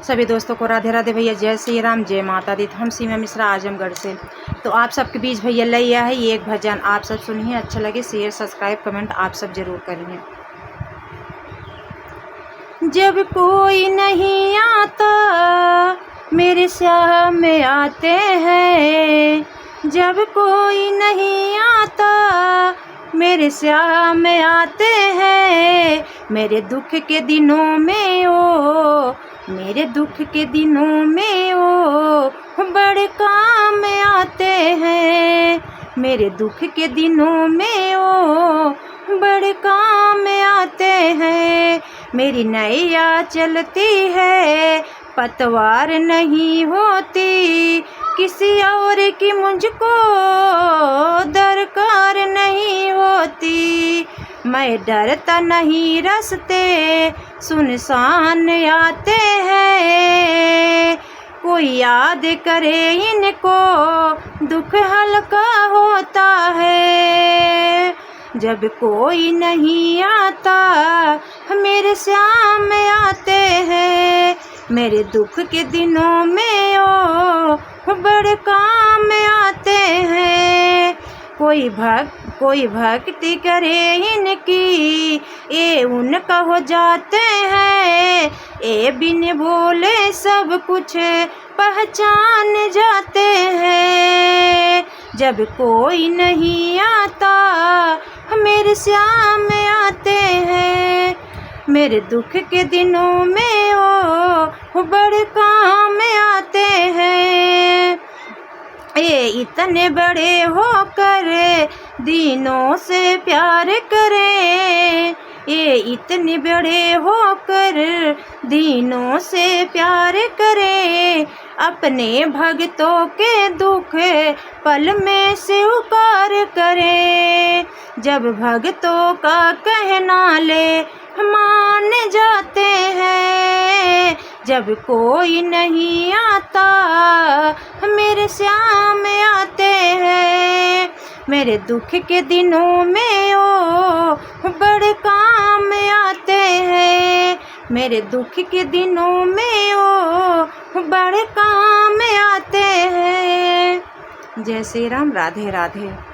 सभी दोस्तों को राधे राधे भैया, जय श्री राम, जय माता दी। हम सीमा मिश्रा आजमगढ़ से। तो आप सबके बीच भैया ले आया है ये एक भजन, आप सब सुनिए, अच्छा लगे शेयर सब्सक्राइब कमेंट आप सब जरूर करिए। जब कोई नहीं आता मेरे सामने आते हैं, जब कोई नहीं आता मेरे सामने आते हैं, मेरे दुख के दिनों में ओ, मेरे दुख के दिनों में ओ बड़े काम आते हैं, मेरे दुख के दिनों में ओ बड़े काम आते हैं। मेरी नैया चलती है पतवार नहीं होती, किसी और की मुझको दरकार नहीं होती। मैं डरता नहीं, रास्ते सुनसान आते हैं, कोई याद करे इनको दुख हल्का होता है। जब कोई नहीं आता मेरे सामने आते हैं, मेरे दुख के दिनों में ओ बड़े काम आते हैं। कोई भक्ति करे इनकी ये उनका हो जाते हैं, ये बिन बोले सब कुछ पहचान जाते हैं। जब कोई नहीं आता मेरे सामने आते हैं, मेरे दुख के दिनों में ओ बड़े काम आते हैं। ये इतने बड़े होकर दीनों से प्यार करें, ये इतने बड़े होकर दीनों से प्यार करें, अपने भक्तों के दुख पल में स्वीकार करें। जब भक्तों का कहना ले मान जाते हैं, जब कोई नहीं आता मेरे सामने आते हैं, मेरे दुख के दिनों में ओ बड़े काम आते हैं, मेरे दुख के दिनों में ओ बड़े काम आते हैं। जय श्री राम, राधे राधे।